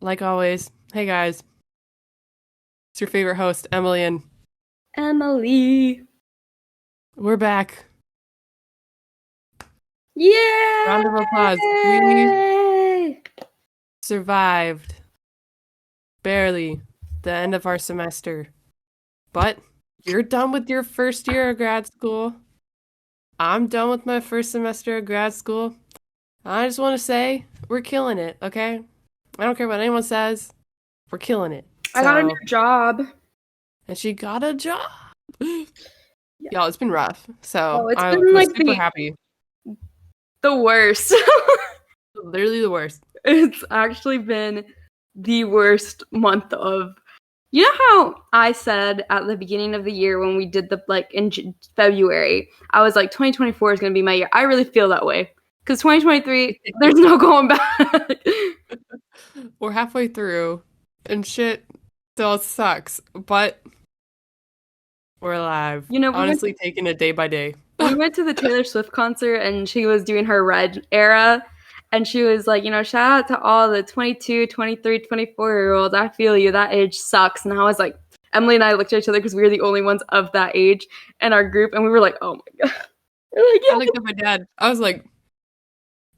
like always, hey guys, it's your favorite host, Emily, and Emily. we're back. Round of applause. We Yay! survived barely the end of our semester, but you're done with your first year of grad school. I'm done with my first semester of grad school. I just want to say we're killing it, okay? I don't care what anyone says. We're killing it. I got a So, new job. and she got a job. Yeah. Y'all, it's been rough. So Oh, it's I been was like super happy. the worst. Literally the worst. It's actually been the worst month of. You know how I said at the beginning of the year when we did the in February, I was like 2024 is going to be my year. I really feel that way because 2023 there's no going back. We're halfway through, and shit still sucks, but we're alive. You know, Honestly, taking it day by day. we went to the Taylor Swift concert and she was doing her Red era. And she was like, shout out to all the 22, 23, 24-year-olds. I feel you. That age sucks. And I was like, Emily and I looked at each other because we were the only ones of that age in our group. And we were like, oh my God. We're like, I looked at my dad. I was like,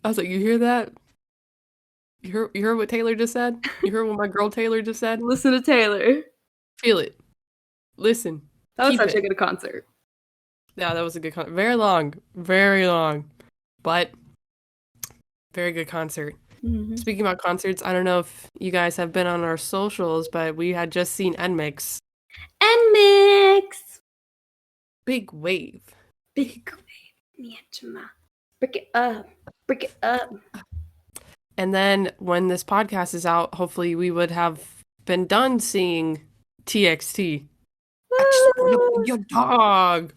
you hear that? You heard what Taylor just said? You heard what my girl Taylor just said? listen to Taylor. Feel it. Listen. That was Keep such it. a good concert. Yeah, that was a good concert. Very long, but very good concert. Mm-hmm. Speaking about concerts, I don't know if you guys have been on our socials, but we had just seen NMIX. And mix. Big wave. Big wave. Break it up. Break it up. And then when this podcast is out, hopefully we would have been done seeing TXT. I just want to be your dog.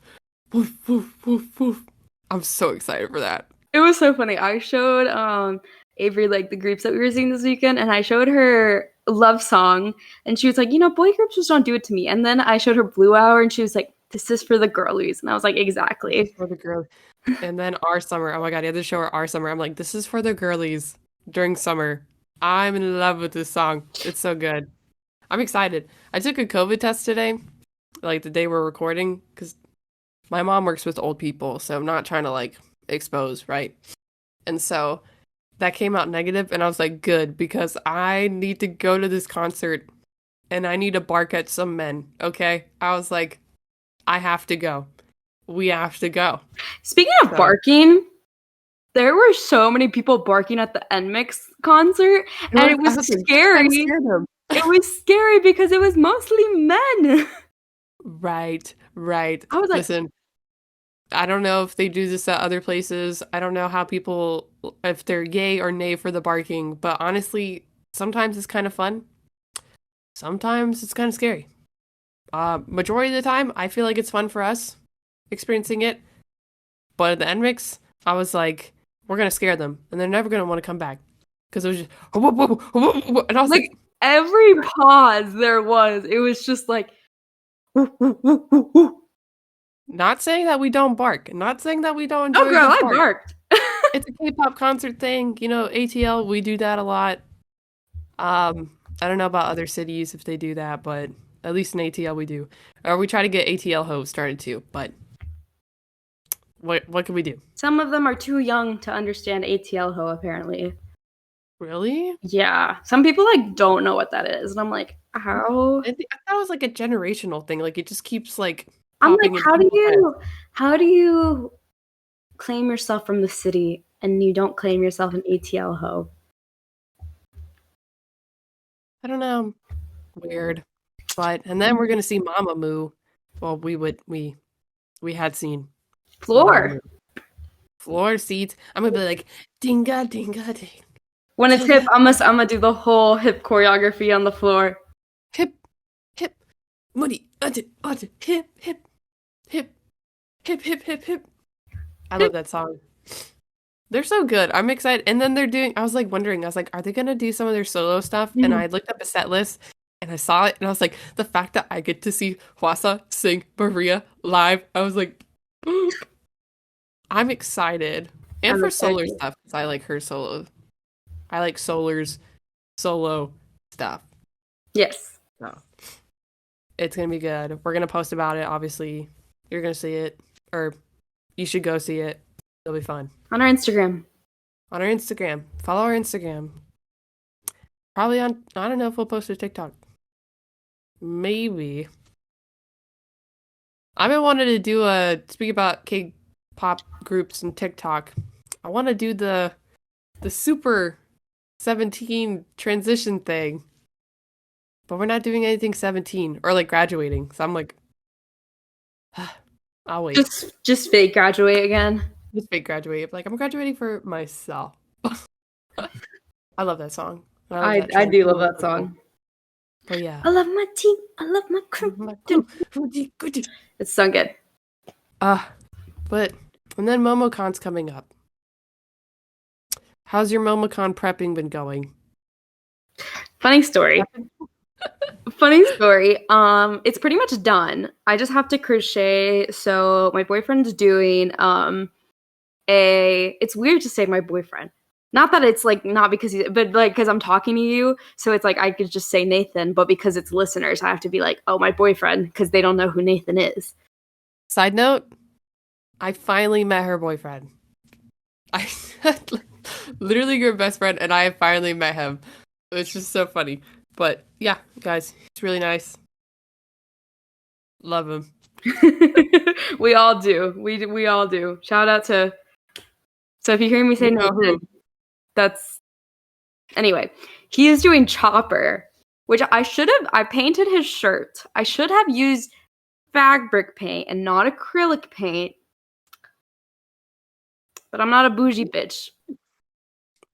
Woof, woof, woof, woof. I'm so excited for that. It was so funny. I showed Avery the groups that we were seeing this weekend, and I showed her Love Song, and she was like, boy groups just don't do it to me. And then I showed her Blue Hour, and she was like, this is for the girlies. And I was like, exactly. For the girl. And then Our Summer. Oh my God, you had to show her Our Summer. I'm like, this is for the girlies during summer. I'm in love with this song. It's so good. I'm excited. I took a COVID test today, like the day we're recording, because my mom works with old people, so I'm not trying to expose, right? And so that came out negative, and I was like, good, because I need to go to this concert and I need to bark at some men, okay? I was like, I have to go. We have to go. Speaking of barking, there were so many people barking at the NMIX concert, and it was scary. It was scary because it was mostly men. Right. I was like, listen, I don't know if they do this at other places. I don't know how people, if they're yay or nay for the barking, but honestly, sometimes it's kind of fun. Sometimes it's kind of scary. Majority of the time, I feel like it's fun for us experiencing it. But at the NMIX, I was like, we're going to scare them, and they're never going to want to come back. Because it was just, and I was like, every pause there was, it was just like, not saying that we don't bark. Not saying that we don't enjoy. Oh, girl, I barked. It's a K-pop concert thing. ATL, we do that a lot. I don't know about other cities if they do that, but at least in ATL we do. Or we try to get ATL Ho started too, but what can we do? Some of them are too young to understand ATL Ho, apparently. Really? Yeah. Some people don't know what that is. And I'm like, how? I thought it was like a generational thing. Like it just keeps I'm like, how do you claim yourself from the city and you don't claim yourself an ATL Ho? I don't know. Weird. And then we're gonna see Mamamoo. Well, we had seen Floor seats. I'm gonna be like dinga dinga ding. When it's hip, I'm gonna do the whole hip choreography on the floor. Hip, money, hip, hip. I love that song. They're so good. I'm excited. And then I was wondering, are they gonna do some of their solo stuff? And I looked up a set list and I saw it and I was like, the fact that I get to see Hwasa sing Maria live, I was like, I'm excited. And for Solar stuff, because I like her solo. I like Solar's solo stuff. Yes. So it's gonna be good. We're gonna post about it. Obviously, you're gonna see it, or you should go see it. It'll be fun. On our Instagram. On our Instagram. Follow our Instagram. Probably on. I don't know if we'll post a TikTok. Maybe. I've been wanting to do speak about K-pop groups and TikTok. I want to do the Super 17 transition thing, but we're not doing anything 17 or like graduating. So I'm like, I'll wait. Just fake graduate again. Just fake graduate. Like I'm graduating for myself. I love that song. I love that I trend. do love that song. But yeah. I love my team. I love my crew. It's so good. But and then Momo Con's coming up. How's your Momo Con prepping been going? Funny story. Funny story. It's pretty much done. I just have to crochet. So my boyfriend's doing it's weird to say my boyfriend. Not that it's like not because but like because I'm talking to you, so it's like I could just say Nathan, but because it's listeners, I have to be like, oh, my boyfriend, because they don't know who Nathan is. Side note, I finally met her boyfriend. I literally your best friend, and I have finally met him. It's just so funny. But yeah, guys, he's really nice. Love him. We all do. We all do. Shout out to. So if you hear me say Nathan, that's anyway. He is doing Chopper, which I painted his shirt. I should have used fabric paint and not acrylic paint. But I'm not a bougie bitch.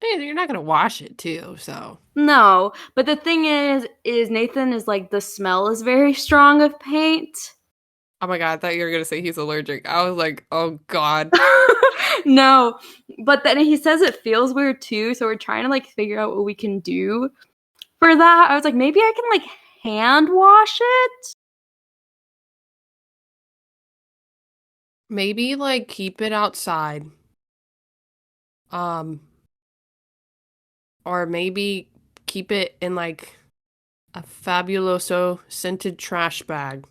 Hey, you're not gonna wash it too, so. No, but the thing is Nathan is like the smell is very strong of paint. Oh my god, I thought you were gonna say he's allergic. I was like, oh god. No, but then he says it feels weird too, so we're trying to like figure out what we can do for that. I was like, maybe I can like hand wash it. Maybe like keep it outside. Or maybe keep it in like a fabuloso scented trash bag.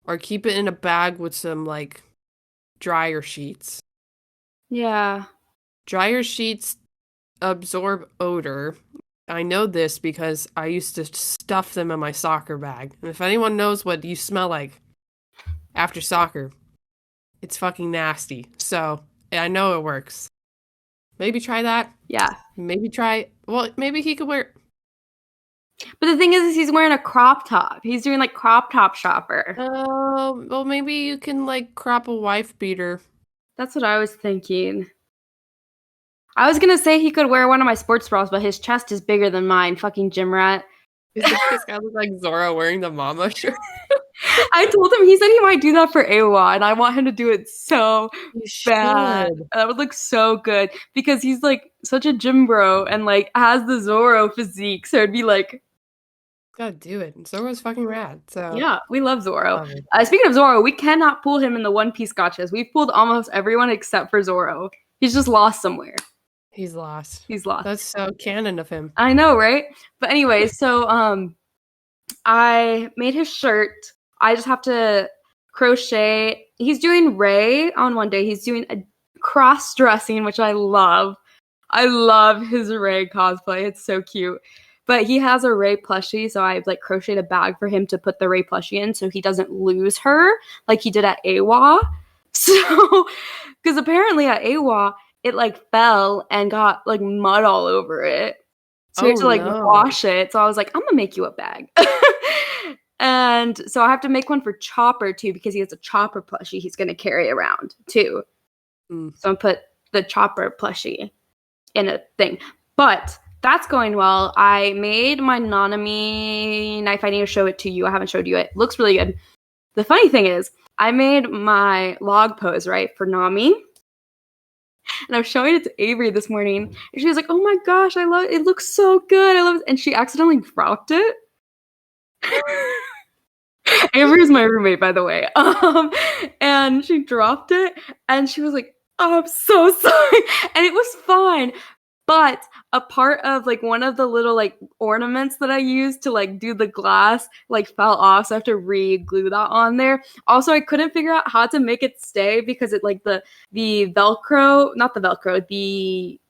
Or keep it in a bag with some like dryer sheets. Yeah. Dryer sheets absorb odor. I know this because I used to stuff them in my soccer bag. And if anyone knows what you smell like after soccer, it's fucking nasty. So, I know it works. Maybe try that. Yeah. Maybe try. Well, maybe he could wear. But the thing is he's wearing a crop top. He's doing like crop top shopper. Oh, well, maybe you can like crop a wife beater. That's what I was thinking. I was gonna say he could wear one of my sports bras, but his chest is bigger than mine. Fucking gym rat. This guy looks like Zora wearing the mama shirt. I told him, he said he might do that for AWA, and I want him to do it so bad. That would look so good because he's like such a gym bro and like has the Zorro physique. So it'd be like, gotta do it. Zora's fucking rad. So yeah, we love Zorro. Speaking of Zorro, we cannot pull him in the One Piece gotchas. We've pulled almost everyone except for Zorro. He's just lost somewhere. He's lost. He's lost. That's so canon of him. I know, right? But anyway, so I made his shirt. I just have to crochet. He's doing Ray on one day. He's doing a cross-dressing, which I love. I love his Ray cosplay. It's so cute. But he has a Ray plushie, so I like crocheted a bag for him to put the Ray plushie in so he doesn't lose her like he did at AWA. So, because apparently at AWA, it like fell and got like mud all over it. So we had to like wash it. So I was like, I'm gonna make you a bag. And so I have to make one for Chopper too because he has a Chopper plushie he's gonna carry around too. So I'm gonna put the Chopper plushie in a thing. But that's going well. I made my Nanami knife. I need to show it to you. I haven't showed you it. Looks really good. The funny thing is, I made my log pose, right, for Nami. And I was showing it to Avery this morning. And she was like, oh my gosh, I love it. It looks so good. I love it. And she accidentally dropped it. Avery is my roommate, by the way. And she dropped it. And she was like, oh, I'm so sorry. And it was fine. But a part of like one of the little like ornaments that I used to like do the glass like fell off, so I have to re-glue that on there. Also, I couldn't figure out how to make it stay because it like the Velcro, not the Velcro, the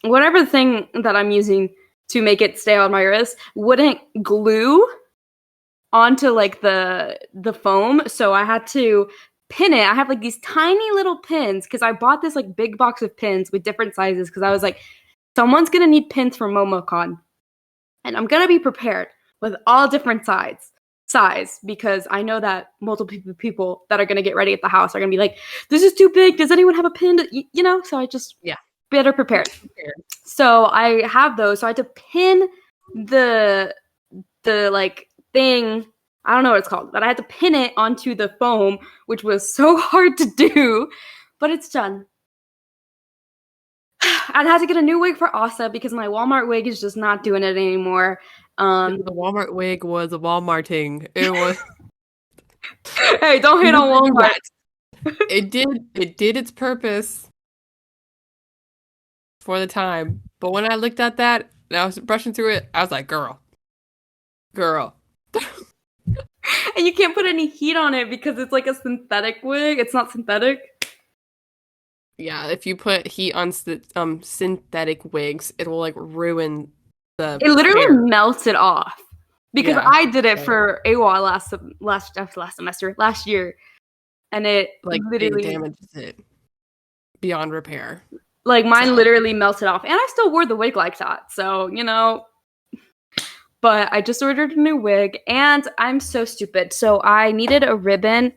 whatever thing that I'm using to make it stay on my wrist wouldn't glue onto like the foam, so I had to pin it. I have like these tiny little pins because I bought this like big box of pins with different sizes because I was like, someone's gonna need pins for Momo Con, and I'm gonna be prepared with all different size because I know that multiple people that are gonna get ready at the house are gonna be like, this is too big. Does anyone have a pin? You know, so I just Yeah. better prepared. So I have those. So I had to pin the like thing. I don't know what it's called, but I had to pin it onto the foam, which was so hard to do, but it's done. I had to get a new wig for Asa because my Walmart wig is just not doing it anymore. The Walmart wig was a Walmarting. It was Hey, don't hate on Walmart. it did its purpose for the time. But when I looked at that and I was brushing through it, I was like, girl. And you can't put any heat on it because it's like a synthetic wig. It's not synthetic. Yeah, if you put heat on synthetic wigs, it will like ruin the It literally hair. melts it off. Because Yeah, I did it for AWA last semester, last year, and it like it literally damages it beyond repair. like mine So literally melted off, and I still wore the wig like that. So you know, but I just ordered a new wig, and I'm so stupid. So I needed a ribbon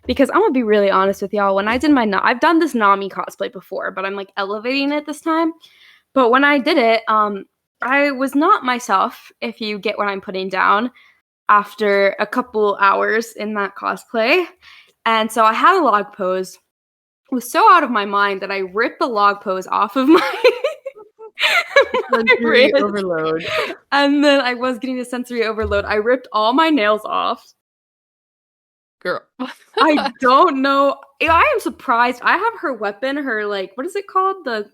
because I'm gonna be really honest with y'all. When I did I've done this Nami cosplay before, but I'm like elevating it this time. But when I did it, I was not myself. If you get what I'm putting down, after a couple hours in that cosplay, and so I had a log pose. It was so out of my mind that I ripped the log pose off of my my sensory wrist. overload. And then I was getting a sensory overload. I ripped all my nails off. Girl. I don't know. I am surprised. I have her weapon, her like, what is it called? The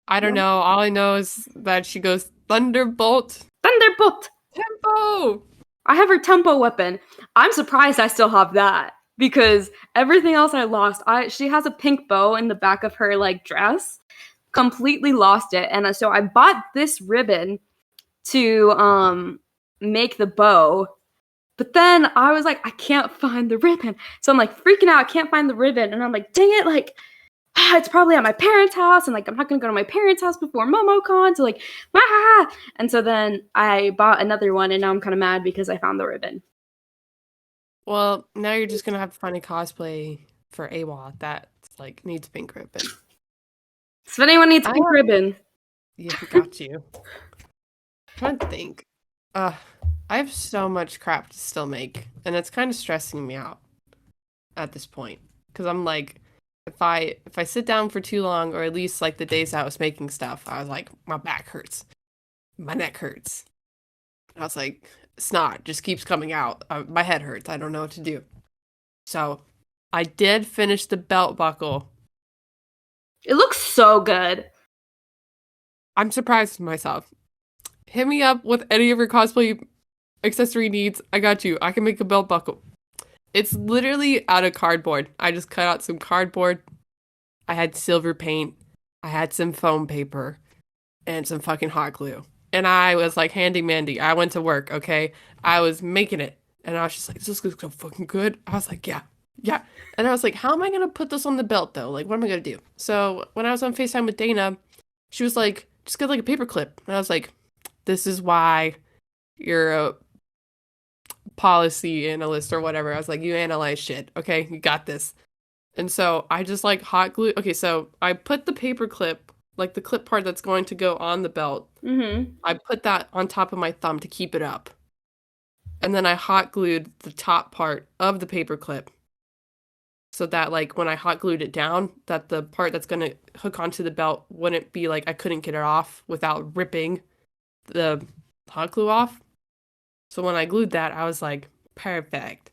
I don't know. All I know is that she goes Thunderbolt Thunderbolt. Tempo. I have her tempo weapon. I'm surprised I still have that because everything else I lost. She has a pink bow in the back of her like dress. Completely lost it, and so I bought this ribbon to make the bow. But then I was like, I can't find the ribbon. So I'm like freaking out, I can't find the ribbon. And I'm like, dang it, like, it's probably at my parents' house. And like, I'm not going to go to my parents' house before MomoCon. So like, ah. And so then I bought another one. And now I'm kind of mad because I found the ribbon. Well, now you're just gonna have to find a cosplay for AWA that like needs pink ribbon. So if anyone needs a I pink have, ribbon, yeah, got you. Trying to think. I have so much crap to still make, and it's kind of stressing me out at this point. Because I'm like, if I sit down for too long, or at least like the days I was making stuff, I was like, my back hurts, my neck hurts. And I was like, snot just keeps coming out. My head hurts. I don't know what to do. So I did finish the belt buckle. it looks so good. I'm surprised with myself. Hit me up with any of your cosplay accessory needs. I got you. I can make a belt buckle. It's literally out of cardboard. I just cut out some cardboard. I had silver paint. I had some foam paper and some fucking hot glue. And I was like handy mandy. I went to work, okay? I was making it. And I was just like, this looks so fucking good. I was like, yeah, yeah. And I was like, how am I going to put this on the belt though? Like, what am I going to do? So when I was on FaceTime with Dana, she was like, just get like a paper clip. And I was like, this is why you're a policy analyst or whatever. I was like, you analyze shit. Okay, you got this. And so I just like hot glue. Okay, so I put the paper clip, like the clip part that's going to go on the belt. Mm-hmm. I put that on top of my thumb to keep it up. And then I hot glued the top part of the paper clip so that like when I hot glued it down, that the part that's going to hook onto the belt wouldn't be like I couldn't get it off without ripping the hot glue off. So when I glued that, I was like, perfect.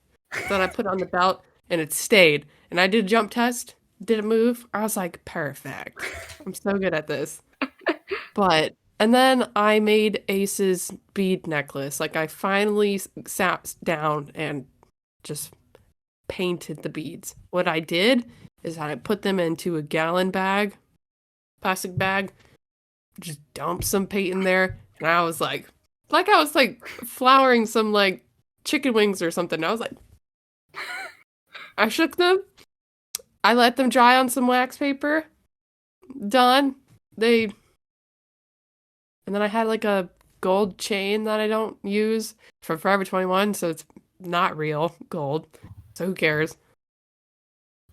Then I put it on the belt and it stayed. And I did a jump test did it move? I was like, perfect. I'm so good at this. And then I made Ace's bead necklace. Like I finally sat down and just painted the beads. What I did is I put them into a gallon bag, plastic bag, just dumped some paint in there, and I was like I was like flouring some like chicken wings or something. I was like, I shook them, I let them dry on some wax paper. Done. They And then I had like a gold chain that I don't use from Forever 21, so it's not real gold. So who cares?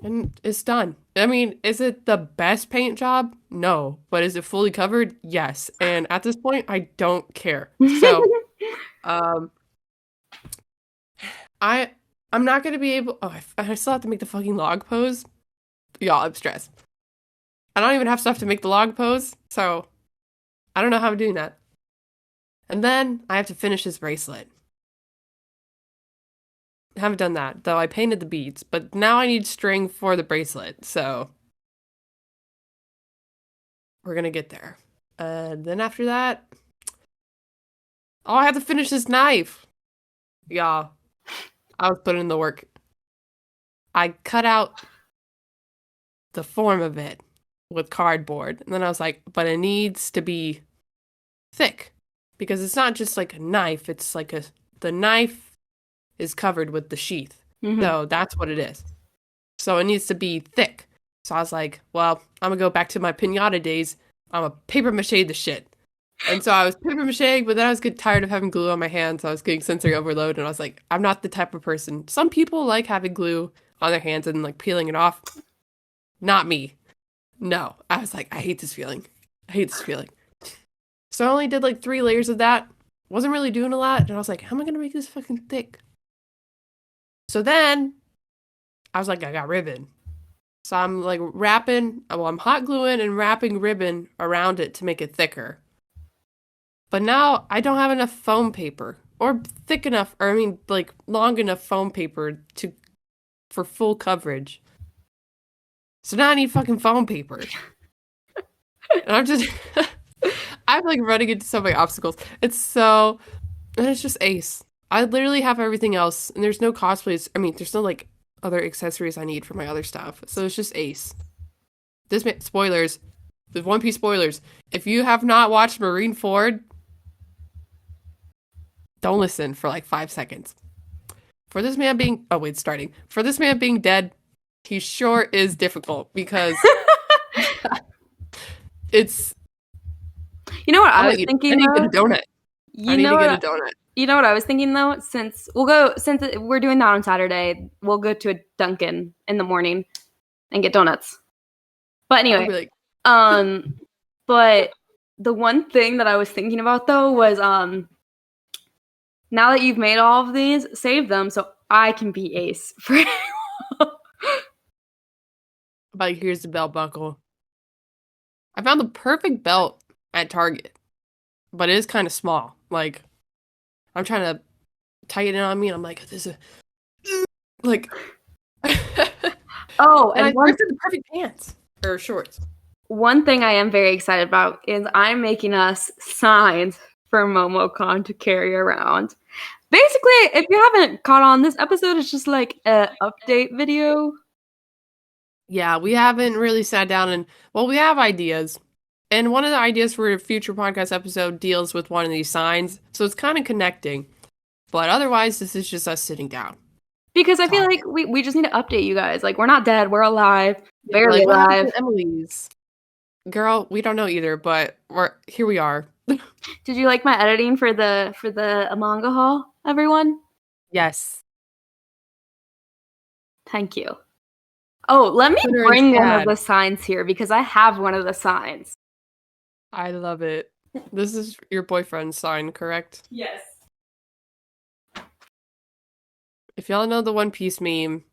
And it's done. I mean, is it the best paint job? No. But is it fully covered? Yes. And at this point, I don't care. So, um, I I'm not gonna be able. Oh, I still have to make the fucking log pose. Y'all, I'm stressed. I don't even have stuff to make the log pose, so I don't know how I'm doing that. And then I have to finish this bracelet. I haven't done that, though I painted the beads, but now I need string for the bracelet, so we're gonna get there. And then after that, oh, I have to finish this knife. Y'all, I was putting in the work. I cut out the form of it with cardboard, and then I was like, but it needs to be thick because it's not just like a knife, it's like the knife is covered with the sheath. Mhm. So that's what it is. So it needs to be thick. So I was like, well, I'm gonna go back to my pinata days. I'm a paper mache the shit. And so I was paper mache, but then I was getting tired of having glue on my hands. So I was getting sensory overload, and I was like, I'm not the type of person. Some people like having glue on their hands and like peeling it off. Not me. No. I was like, I hate this feeling. I hate this feeling. So I only did like 3 layers of that. Wasn't really doing a lot. And I was like, how am I gonna make this fucking thick? So then I was like, I got ribbon. So I'm like I'm hot gluing and wrapping ribbon around it to make it thicker. But now I don't have enough foam paper or thick enough, or I mean, like long enough foam paper for full coverage. So now I need fucking foam paper. And I'm just, I'm like running into so many obstacles. And it's just ace. I literally have everything else, and there's no cosplays. I mean, there's no like other accessories I need for my other stuff. So it's just ace. Spoilers, the One Piece spoilers. If you have not watched Marineford, don't listen for like 5 seconds. For this man being, oh wait, starting. For this man being dead, he sure is difficult because it's. You know what I was I thinking need to though? get a donut. I You need know to get a what? donut. You know what I was thinking though? Since we're doing that on Saturday, we'll go to a Dunkin' in the morning and get donuts. But I'll anyway, be like, but the one thing that I was thinking about though was now that you've made all of these, save them so I can be ace for like here's the belt buckle. I found the perfect belt at Target, but it is kind of small. Like I'm trying to tighten it on me, and I'm like, this is like. Oh, And I and one thrifted the perfect pants or shorts. one thing I am very excited about is I'm making us signs for Momo Con to carry around. Basically, if you haven't caught on, this episode is just like an update video. Yeah, we haven't really sat down and well, we have ideas. And one of the ideas for a future podcast episode deals with one of these signs. So it's kind of connecting. But otherwise, this is just us sitting down. Because I feel Talking. like we just need to update you guys. Like, we're not dead, we're alive, Yeah, barely like what happened alive. to Emily's? Girl, we don't know either, but here we are. Did you like my editing for the manga haul, everyone? Yes. Thank you. Oh, let me Twitter and bring one of Chad. the signs here because I have one of the signs. I love it. This is your boyfriend's sign, correct? Yes. If y'all know the One Piece meme,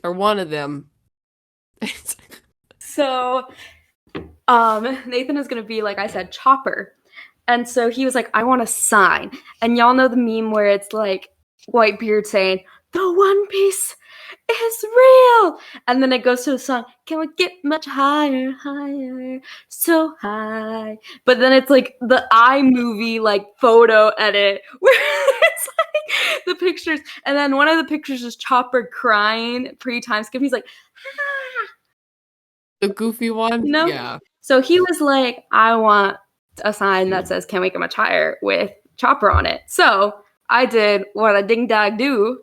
or one of them, So, Nathan is gonna be, like I said, Chopper. And so he was like, I want a sign. And y'all know the meme where it's like Whitebeard saying, the One Piece It's real. And then it goes to the song, can we get much higher, higher, so high. But then it's like the iMovie like photo edit where it's like the pictures. And then one of the pictures is Chopper crying pre-time skip. He's like, ah, The goofy one? you know? Yeah. So he was like, I want a sign that says, can we get much higher with Chopper on it. So I did what a ding dag do.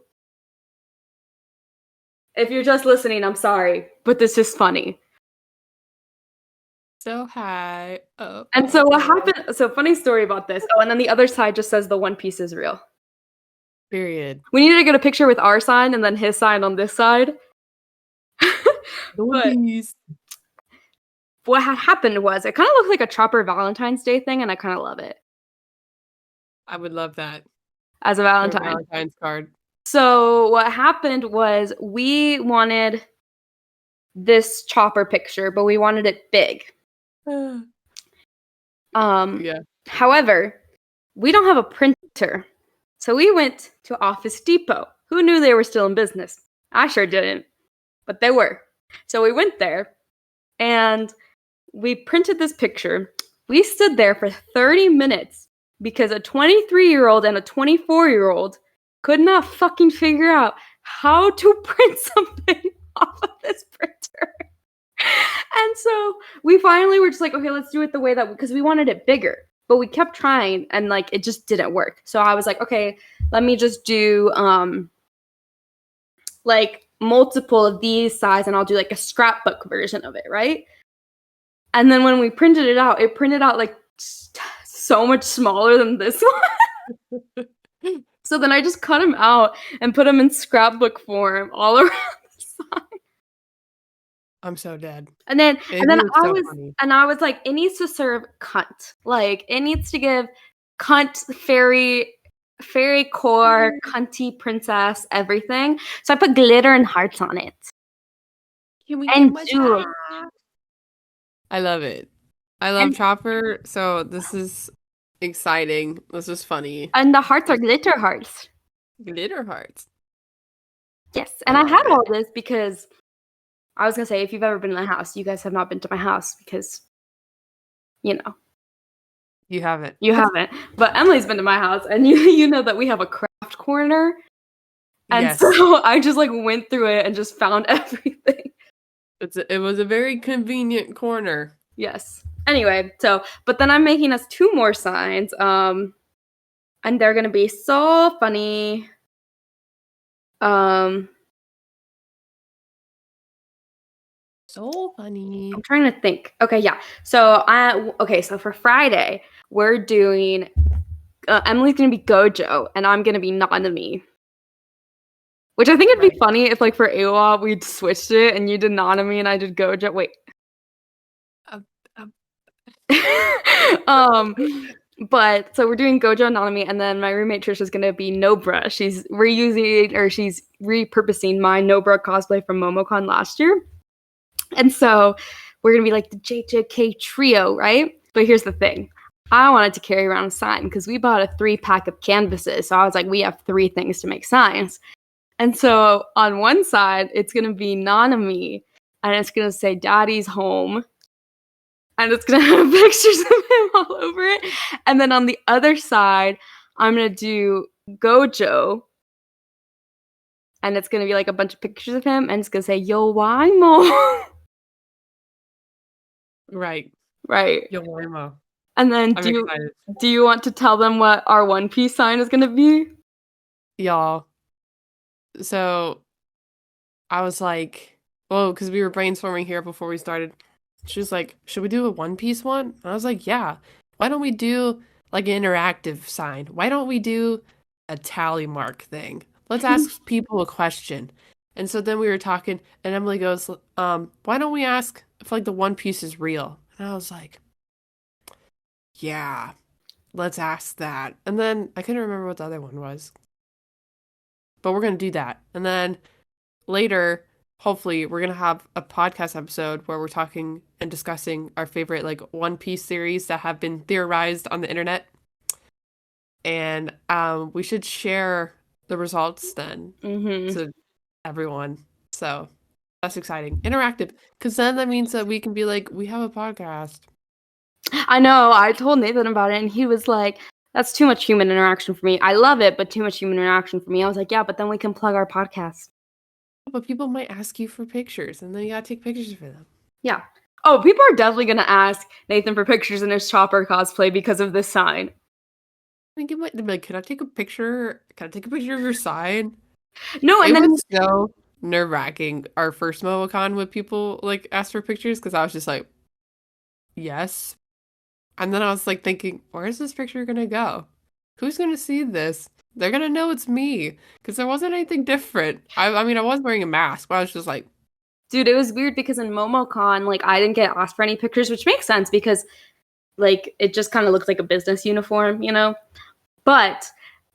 If you're just listening, I'm sorry, but this is funny. So high up. And so what happened? So funny story about this. Oh, and then the other side just says the One Piece is real. Period. We needed to get a picture with our sign and then his sign on this side. The One But Piece. what had happened was it kind of looked like a Chopper Valentine's Day thing, and I kind of love it I would love that as a for a Valentine. Valentine's card. So what happened was we wanted this Chopper picture, but we wanted it big. Yeah. However, we don't have a printer. So we went to Office Depot. Who knew they were still in business? I sure didn't, but they were. So we went there and we printed this picture. We stood there for 30 minutes because a 23-year-old and a 24-year-old could not fucking figure out how to print something off of this printer. And so we finally were just like, okay, let's do it the way that, because we wanted it bigger. But we kept trying and like it just didn't work. So I was like, okay, let me just do like multiple of these size and I'll do like a scrapbook version of it, right? And then when we printed it printed out like so much smaller than this one. So then I just cut them out and put them in scrapbook form all around the side. I'm so dead. And then It and then was so funny. I was like, it needs to serve cunt. Like it needs to give cunt fairy core, cunty princess, everything. So I put glitter and hearts on it. Can we get And much jewels. higher? I love it. I love And Chopper, so this is exciting. This is funny. and the hearts are glitter hearts. Glitter hearts. Yes. I And I love had it. all this because I was gonna say if you've ever been in my house, you guys have not been to my house because you know, You have it. you haven't. But Emily's been to my house and you know that we have a craft corner. And Yes. so I just like went through it and just found everything. It was a very convenient corner. Yes. Anyway, so but then I'm making us two more signs. And they're gonna be so funny. Um So funny. I'm trying to think. Okay, yeah. So so for Friday, we're doing Emily's gonna be Gojo and I'm gonna be Nanami. Which I think it'd be Right. funny if like for AWA we'd switched it and you did Nanami and I did Gojo. Wait. Uh, uh, um but so we're doing Gojo Nanami and then my roommate Trish is gonna be Nobra. She's repurposing my Nobra cosplay from Momo Con last year. And so we're gonna be like the JJK trio, right? But here's the thing. I wanted to carry around a sign because we bought a 3-pack of canvases. So I was like, we have 3 things to make signs. And so on one side, it's gonna be Nanami, and it's gonna say Daddy's home. And it's gonna have pictures of him all over it. And then on the other side, I'm gonna do Gojo. And it's gonna be like a bunch of pictures of him, and it's gonna say Yo Waimo. right. Right. Yo, Waymo. And then I'm excited. do you want to tell them what our One Piece sign is gonna be? Y'all. So I was like, well, because we were brainstorming here before we started. She was like, should we do a One Piece one? And I was like, yeah. Why don't we do like an interactive sign? Why don't we do a tally mark thing? Let's ask people a question. And so then we were talking, and Emily goes, why don't we ask if like the One Piece is real? And I was like, yeah, let's ask that. And then I couldn't remember what the other one was. But we're gonna do that. And then later, hopefully, we're gonna have a podcast episode where we're talking and discussing our favorite like One Piece series that have been theorized on the internet. And we should share the results then. Mm-hmm. So everyone. So that's exciting. Interactive. Because then that means that we can be like, we have a podcast. I know. I told Nathan about it, and he was like, "That's too much human interaction for me. I love it, but too much human interaction for me." I was like, "Yeah, but then we can plug our podcast." But people might ask you for pictures, and then you gotta take pictures for them. Yeah. Oh, people are definitely gonna ask Nathan for pictures in his Chopper cosplay because of this sign. I think it might, they'd be like, can I take a picture? Can I take a picture of your sign? No, and It was then so nerve-wracking our first Momo Con with people like ask for pictures because I was just like, yes. And then I was like thinking, where is this picture gonna go? Who's gonna see this? They're gonna know it's me because there wasn't anything different. I mean, I was wearing a mask, but I was just like, dude, it was weird because in MomoCon, like I didn't get asked for any pictures, which makes sense because like it just kind of looks like a business uniform, you know? But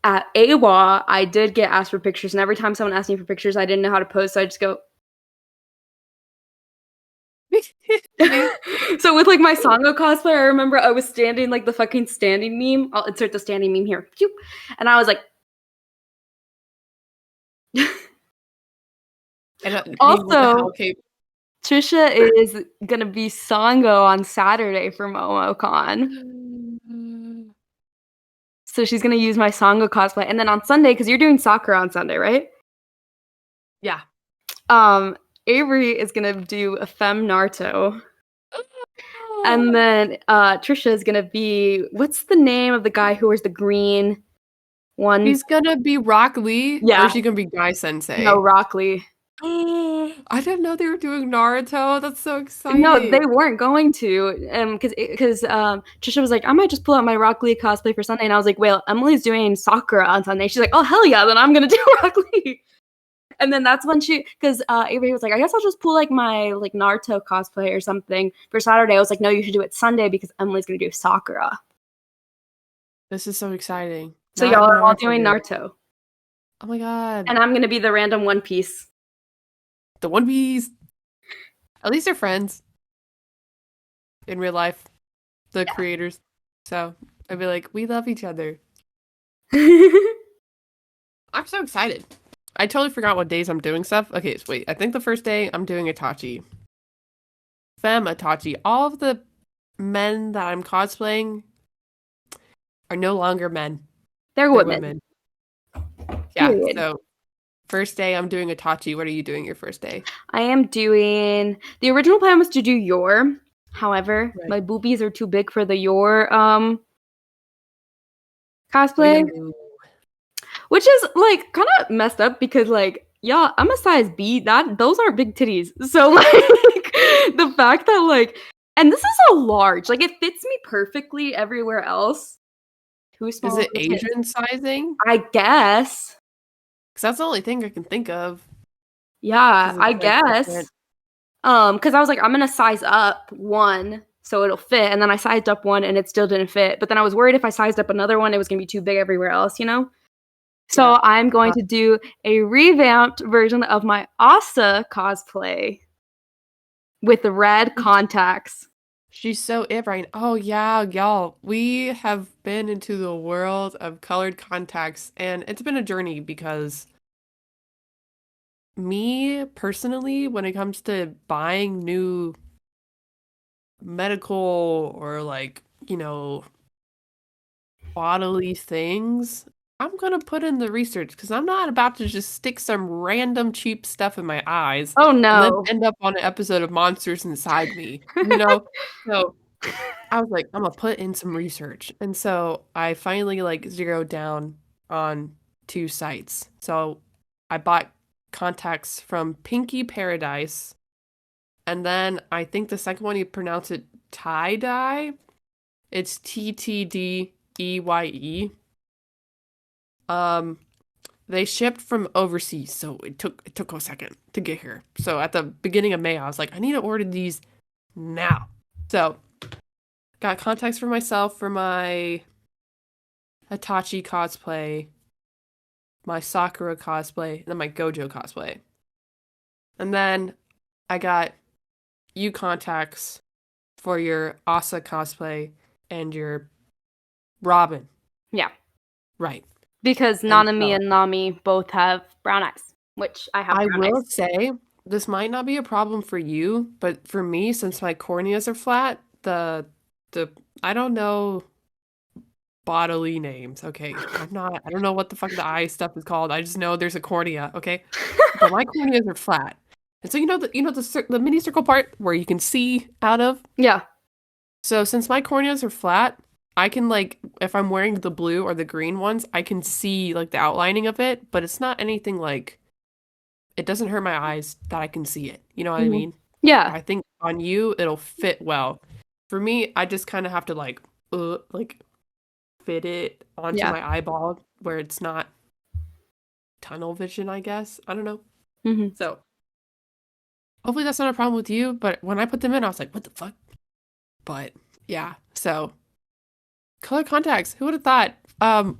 at AWA, I did get asked for pictures, and every time someone asked me for pictures, I didn't know how to pose, so I just go. So with like my Sango cosplay, I remember I was standing like the fucking standing meme. I'll insert the standing meme here. And I was like, and me with the also, hell cape. Trisha is gonna be Sango on Saturday for MomoCon. So she's gonna use my Sango cosplay. And then on Sunday, because you're doing Sakura on Sunday, right? Yeah. Avery is gonna do a Femme Naruto. And then Trisha is gonna be what's the name of the guy who wears the green one? He's gonna be Rock Lee, or Yeah, is she gonna be Guy no, Sensei? Rockley. I didn't know they were doing Naruto. That's so No, they exciting. weren't going to, because Trisha was like, I might just pull out my Rock Lee cosplay for Sunday, and I was like, well, Emily's doing Sakura on Sunday. She's like, oh hell yeah, then I'm gonna do Rock Lee. And then that's when because Avery was like, I guess I'll just pull like my like Naruto cosplay or something for Saturday. I was like, no, you should do it Sunday because Emily's gonna do Sakura. This is so exciting. So Now I y'all can are know all what to doing do. Naruto, Oh my God. and I'm gonna be the random One Piece. The One Piece. At least they're friends in real life, the creators. So I'd be like, we love each other. I'm so excited. I totally forgot what days I'm doing stuff. Okay, so wait. I think the first day I'm doing Itachi. Femme Itachi. All of the men that I'm cosplaying are no longer men. They're They're women. women. Yeah, Period. so first day I'm doing Itachi. What are you doing your first day? I am doing the original plan was to do your. However, Right. my boobies are too big for the your What are you cosplay, gonna do? which is like kind of messed up because like yeah, I'm a size B. That those aren't big titties. So like the fact that like and this is a large, like it fits me perfectly everywhere else. Too Is small it for the tits. Asian sizing? I guess. Because that's the only thing I can think of. Yeah, Because I it's like different. guess. Because I was like, I'm gonna size up one so it'll fit, and then I sized up one and it still didn't fit. But then I was worried if I sized up another one, it was gonna be too big everywhere else, you know? Yeah. So I'm going Uh, to do a revamped version of my Asa cosplay with red contacts. she's so it right. Oh yeah, y'all. We have been into the world of colored contacts, and it's been a journey because me personally, when it comes to buying new medical or like, bodily things, I'm gonna put in the research because I'm not about to just stick some random cheap stuff in my eyes Oh and then no. end up on an episode of Monsters Inside Me, you know? So I was like, I'm gonna put in some research. And so I finally like zeroed down on two sites. So I bought contacts from Pinky Paradise, and then I think the second one you pronounce it tie dye. It's TTDEYE. Um, they shipped from overseas, so it took a second to get here. So at the beginning of May, I was like, I need to order these now. So got contacts for myself for my Hitachi cosplay, my Sakura cosplay, and then my Gojo cosplay. And then I got you contacts for your Asa cosplay and your Robin. Yeah. Right. Because And Nanami so and Nami both have brown eyes. which I have I brown will eyes. say this might not be a problem for you, but for me, since my corneas are flat, the I don't know bodily names. Okay. I don't know what the fuck the eye stuff is called. I just know there's a cornea, okay? But my corneas are flat. And so the mini circle part where you can see out of. Yeah. So since my corneas are flat, I can like if I'm wearing the blue or the green ones, I can see like the outlining of it, but it's not anything like it doesn't hurt my eyes that I can see it. You know what I Mhm. mean? Yeah. I think on you it'll fit well. For me, I just kind of have to like fit it onto Yeah. my eyeball where it's not tunnel vision, I guess. I don't know. Hmm. So hopefully that's not a problem with you. But when I put them in, I was like, what the fuck? But yeah, so color contacts. Who would have thought?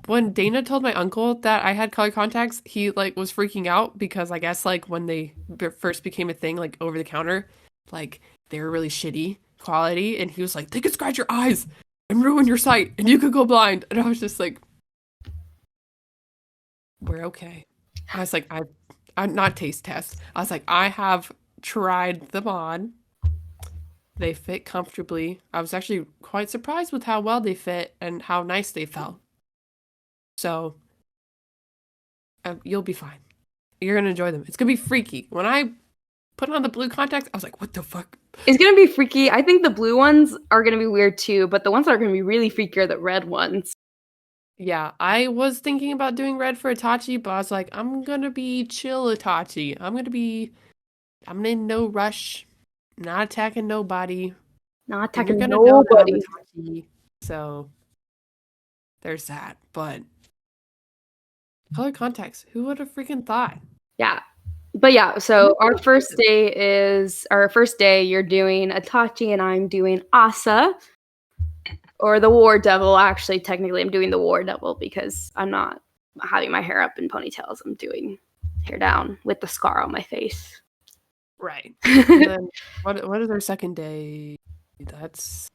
When Dana told my uncle that I had color contacts, he like was freaking out because I guess like when they first became a thing, like over the counter, like they were really shitty quality, and he was like, they could scratch your eyes and ruin your sight, and you could go blind. And I was just like, we're okay. I was like, I'm not taste test. I was like, I have tried them on. They fit comfortably. I was actually quite surprised with how well they fit and how nice they felt. So you'll be fine. You're gonna enjoy them. It's gonna be freaky. When I put on the blue contacts, I was like, what the fuck? It's gonna be freaky. I think the blue ones are gonna be weird too, but the ones that are gonna be really freaky are the red ones. Yeah, I was thinking about doing red for Itachi, but I was like, I'm gonna be chill Itachi. I'm in no rush, not attacking nobody. Not And you're attacking gonna know that I'm nobody. Itachi. So there's that. But color contacts, who would have freaking thought? Yeah. But yeah, I'm so really excited. our first day you're doing Itachi and I'm doing Asa or the War Devil. Actually, technically I'm doing the War Devil because I'm not having my hair up in ponytails. I'm doing hair down with the scar on my face. Right. And then what is our second day? That's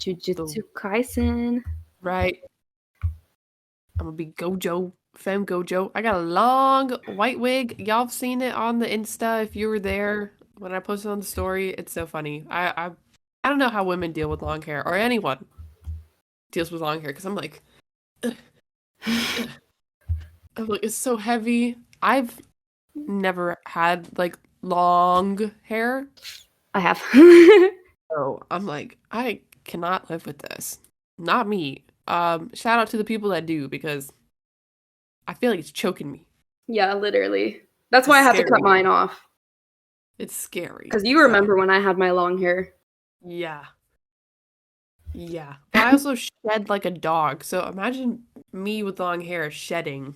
the Jujutsu Kaisen. right. I'm gonna be Gojo, Femme Gojo. I got a long white wig. Y'all have seen it on the Insta if you were there when I posted on the story. It's so funny. I don't know how women deal with long hair or anyone deals with long hair because ugh, ugh. I'm like, it's so heavy. I've never had like long hair. I have. So I'm like, I cannot live with this. Not me. Shout out to the people that do because I feel like it's choking me. Yeah, literally. That's It's why I had to cut scary. mine off. It's scary. Because you So remember when I had my long hair. yeah, yeah. But I also shed like a dog. So imagine me with long hair shedding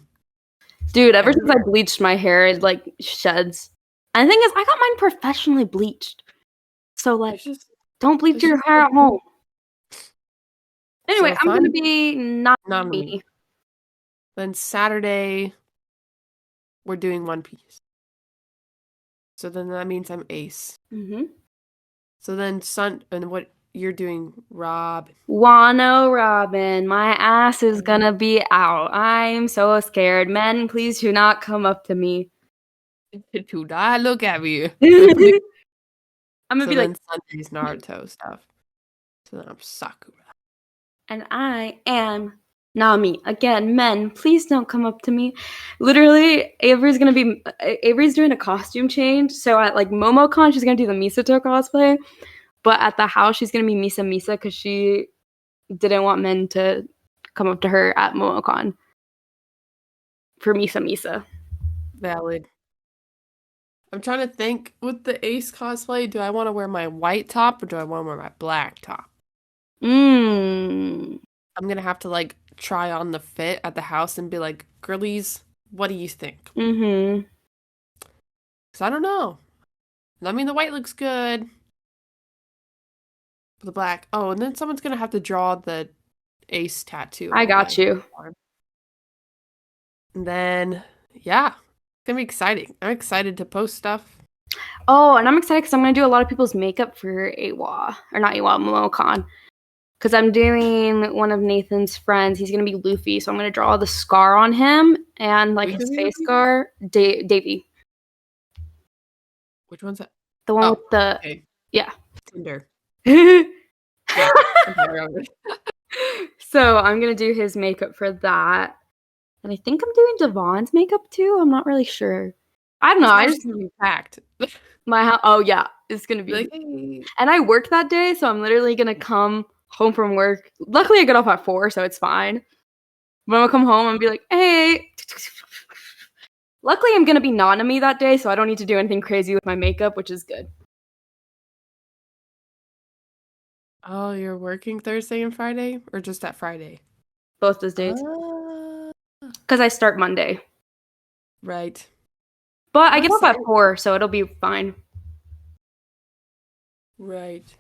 Dude, ever since I everywhere. bleached my hair, it like sheds. And the thing is, I got mine professionally bleached. So like, It's just don't bleach it's your just hair at home. Anyway, so I'm gonna fun. be not Not me. me. Then Saturday we're doing One Piece. So then that means I'm Ace. Mm-hmm. So then Sun and what you're doing, Rob. Wano Robin, my ass is gonna be out. I'm so scared. Men, please do not come up to me. Do not look at me. I'm gonna So be like, then Sunday's Naruto stuff. So then I'm Sakura. and I am Nami. Again, men, please don't come up to me. Literally, Avery's doing a costume change. So at like Momo Con, she's gonna do the Misato cosplay. But at the house, she's gonna be Misa Misa because she didn't want men to come up to her at Momo Con for Misa Misa. Valid. I'm trying to think with the Ace cosplay, do I want to wear my white top or do I want to wear my black top? Mmm. I'm gonna have to like try on the fit at the house and be like, girlies, what do you think? Mm-hmm. Because I don't know. I mean, the white looks good. The black. Oh, and then someone's gonna have to draw the Ace tattoo I on got my you. arm. And then, yeah, it's gonna be exciting. I'm excited to post stuff. Oh, and I'm excited because I'm gonna do a lot of people's makeup for AWA or not AWA, MomoCon. Because I'm doing one of Nathan's friends. He's gonna be Luffy, so I'm gonna draw the scar on him and like Who's his gonna be face Luffy? scar. Davy. Which one's that? The one with Oh, the okay. yeah. Tinder. Yeah. Okay, I remember. So I'm gonna do his makeup for that. And I think I'm doing Devon's makeup too. I'm not really sure. I don't know. His I house just is gonna be packed. my house. Oh yeah, it's gonna be. Like, hey. And I work that day, so I'm literally gonna come home from work. Luckily, I get off at 4, so it's fine. But I'm gonna come home and be like, hey. Luckily, I'm gonna be Nanami that day, so I don't need to do anything crazy with my makeup, which is good. Oh, you're working Thursday and Friday, or just that Friday? Both those days Uh, because I start Monday. right. But I I'm get off at excited. 4, so it'll be fine. Right.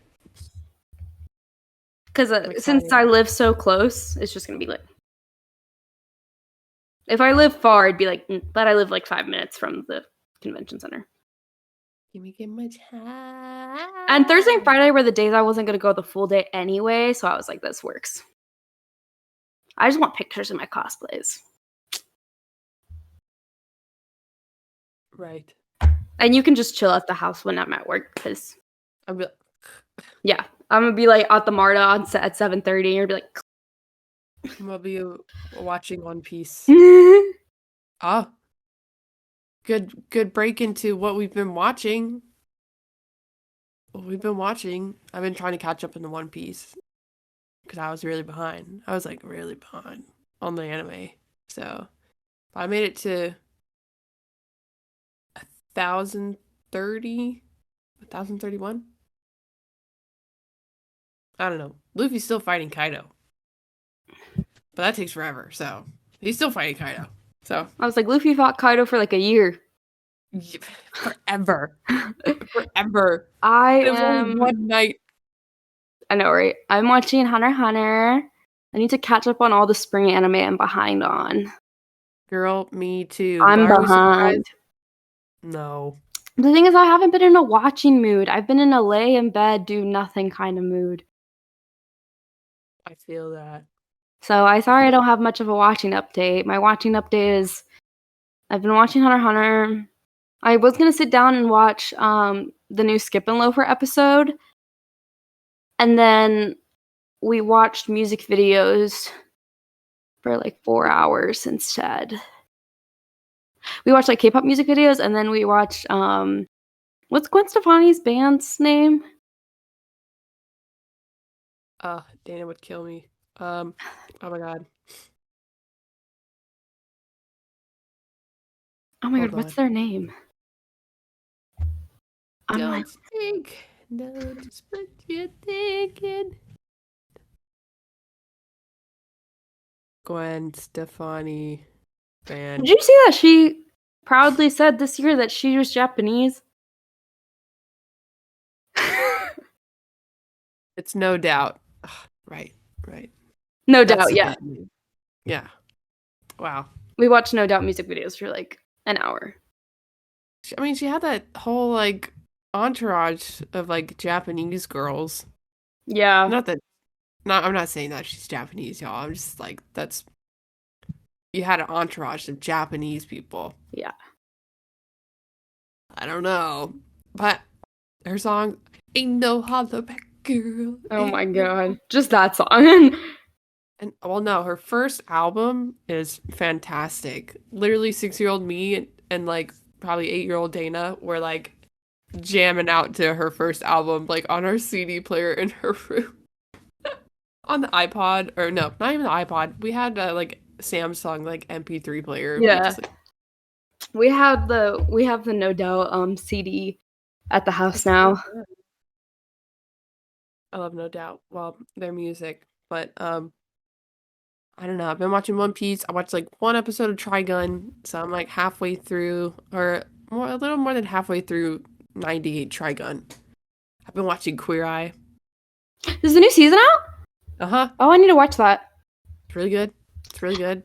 Because I'm since excited. I live so close, it's just gonna be lit. If I live far, it'd be like, but I live like 5 minutes from the convention center. Give me get much And Thursday and time. Friday were the days I wasn't gonna go the full day anyway, so I was like, this works. I just want pictures of my cosplays. Right. And you can just chill at the house when I'm at work, because I'm be- yeah, I'm gonna be like at the Marta on set at 7:30, and you'll be like, I'm gonna be watching One Piece. Ah, good break into what we've been watching. What we've been watching. I've been trying to catch up in the One Piece because I was really behind. I was like really behind on the anime. So I made it to 1,030, 1,031. I don't know. Luffy's still fighting Kaido, but that takes forever. So he's still fighting Kaido. So I was like, Luffy fought Kaido for like a year. forever, forever. I It was only am, one night. I know, right? I'm watching Hunter x Hunter. I need to catch up on all the spring anime I'm behind on. Girl, me too. But I'm are we behind. surprised? No. The thing is, I haven't been in a watching mood. I've been in a lay in bed, do nothing kind of mood. I feel that. So I I sorry I feel don't have much of a watching update. My watching update is I've been watching Hunter x Hunter. I was gonna sit down and watch the new Skip and Loafer episode, and then we watched music videos for like 4 hours instead. We watched like K-pop music videos, and then we watched what's Gwen Stefani's band's name? Dana would kill me. Oh my God. Oh my god, Hold what's on. their name? I'm like, Don't think. No, just what you're thinking. Gwen Stefani did band. you see that she proudly said this year that she was Japanese? It's No Doubt. Ugh, right, right. No That's doubt, the yeah. band name. Yeah. Wow. We watched No Doubt music videos for like an hour. I mean, she had that whole like entourage of like Japanese girls. Yeah, Not that, not, I'm not saying that she's Japanese, y'all. I'm just like, that's, you had an entourage of Japanese people. yeah. I don't know. But her song, Ain't No Hollaback Girl. Oh my Ain't no. god, just that song. And well, no, her first album is fantastic. Literally 6-year-old me and like probably 8-year-old Dana were like jamming out to her first album, like on our CD player in her room. On the iPod, or no, not even the iPod. We had like Samsung like MP3 player, and we Yeah, just like we have the No Doubt CD at the house it's so now. good. I love No Doubt. Well, their music, but I don't know. I've been watching One Piece. I watched like one episode of Trigun, so I'm like halfway through, or more, a little more than halfway through 98 Trigun. I've been watching Queer Eye. Is the new season out? Uh-huh. Oh, I need to watch that. It's really good. It's really good.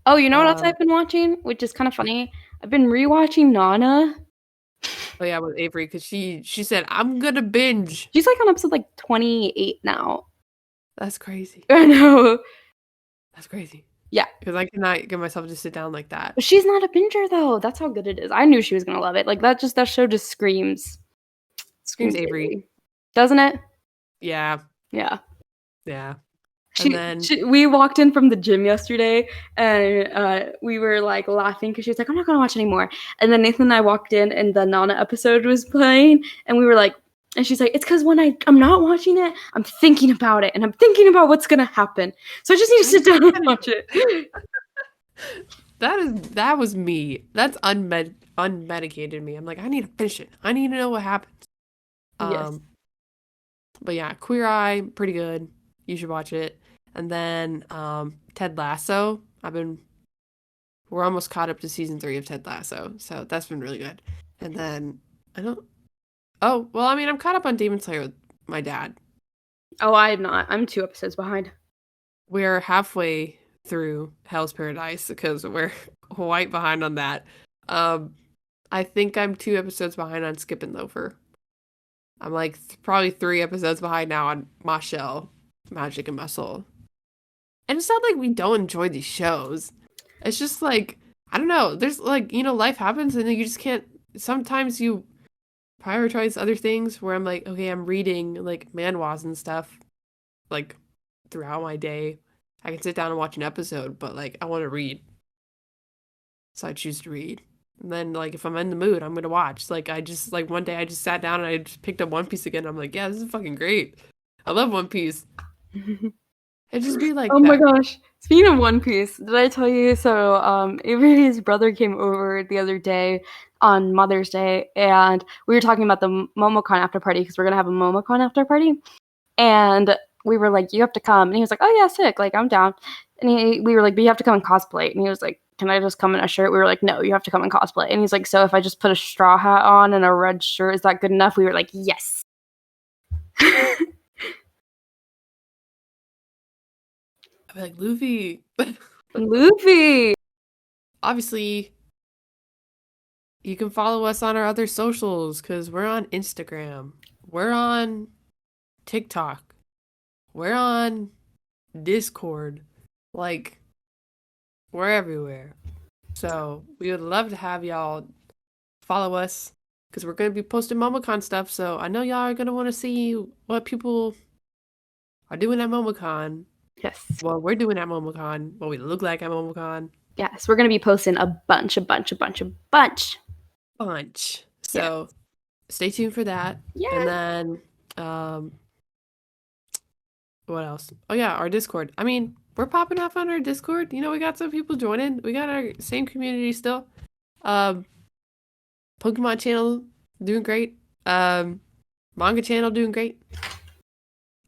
Oh, you know what else Um, I've been watching, which is kind of funny. I've been rewatching Nana. oh yeah, with Avery, because she said I'm gonna binge. She's like on episode like 28 now. That's crazy. I know. That's crazy. Yeah. because I cannot get myself to sit down like that. But she's not a binger though. That's how good it is. I knew she was gonna love it. Like that show just Screams screams Avery. Avery. Doesn't it? Yeah, Yeah. yeah. And then We walked in from the gym yesterday and we were like laughing because she was like, I'm not gonna watch anymore. And then Nathan and I walked in and the Nana episode was playing and we were like, and she's like, it's because when I'm not watching it, I'm thinking about it and I'm thinking about what's gonna happen. So I just need to sit down and watch it. that was me. That's unmedicated me. I'm like, I need to finish it. I need to know what happens. Yes. But yeah, Queer Eye, pretty good. You should watch it. And then Ted Lasso. We're almost caught up to season 3 of Ted Lasso, so that's been really good. And then I don't. Oh well, I mean, I'm caught up on Demon Slayer with my dad. Oh, I am not. I'm 2 episodes behind. We're halfway through Hell's Paradise because we're quite behind on that. Um, I think I'm 2 episodes behind on Skip and Loafer. I'm like probably 3 episodes behind now on Mashell, Magic and Muscle. And it's not like we don't enjoy these shows. It's just like, I don't know. There's like, life happens and you just can't. Sometimes you prioritize other things where I'm like, okay, I'm reading like manhwas and stuff like throughout my day. I can sit down and watch an episode, but like I want to read. So I choose to read. And then like if I'm in the mood, I'm gonna watch. Like I just like one day I just sat down and I just picked up One Piece again. I'm like, yeah, this is fucking great. I love One Piece. It just be like Oh my that. gosh. Speaking of One Piece, did I tell you? So, Avery's brother came over the other day on Mother's Day, and we were talking about the Momo Con after party because we're gonna have a Momo Con after party. And we were like, "You have to come," and he was like, "Oh yeah, sick, like I'm down." And we were like, "But you have to come in cosplay," and he was like, "Can I just come in a shirt?" We were like, "No, you have to come in cosplay." And he's like, "So if I just put a straw hat on and a red shirt, is that good enough?" We were like, "Yes." I'd be like, Luffy. Luffy. Obviously, you can follow us on our other socials because we're on Instagram. We're on TikTok. We're on Discord. Like, we're everywhere. So we would love to have y'all follow us because we're going to be posting MomoCon stuff. So I know y'all are going to want to see what people are doing at MomoCon, Yes. what we're doing at MomoCon, what we look like at MomoCon. Yes, we're gonna be posting a bunch. Bunch. Yeah. So stay tuned for that. And Yeah. then, what else? Oh yeah, our Discord. I mean, we're popping off on our Discord. We got some people joining. We got our same community still. Um, Pokemon channel doing great. Manga channel doing great.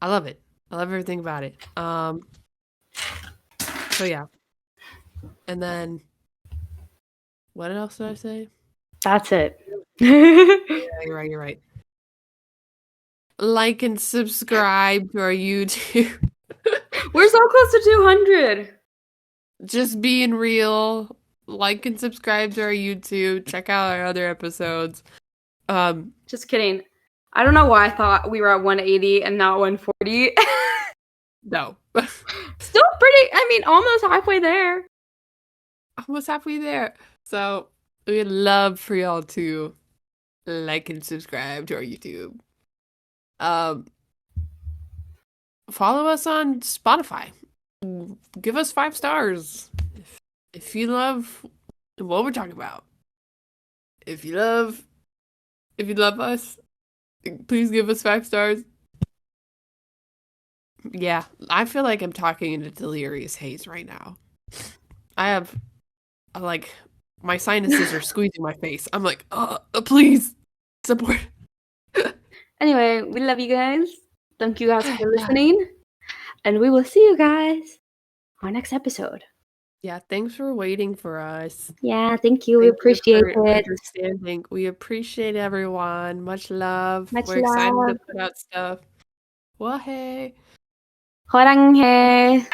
I love it. I love everything about it. So yeah. And then what else did I say? That's it. Yeah, you're right, you're right. Like and subscribe to our YouTube. We're so close to 200. Just being real. Like and subscribe to our YouTube. Check out our other episodes. Just kidding. I don't know why I thought we were at 180 and not 140. No. Still pretty, I mean, almost halfway there. Almost halfway there. So we'd love for y'all to like and subscribe to our YouTube. Um, Follow us on Spotify. Give us 5 stars if you love what we're talking about. If you love us, please give us 5 stars. Yeah, I feel like I'm talking in a delirious haze right now. I have like my sinuses are squeezing my face. I'm like, please support. Anyway, we love you guys. Thank you guys for Yeah. listening. And we will see you guys on our next episode. Yeah, thanks for waiting for us. Yeah, thank you. We Thank you appreciate for it. understanding. We appreciate everyone. Much love. Much We're excited to love. put out stuff. Well, hey. Horanghe.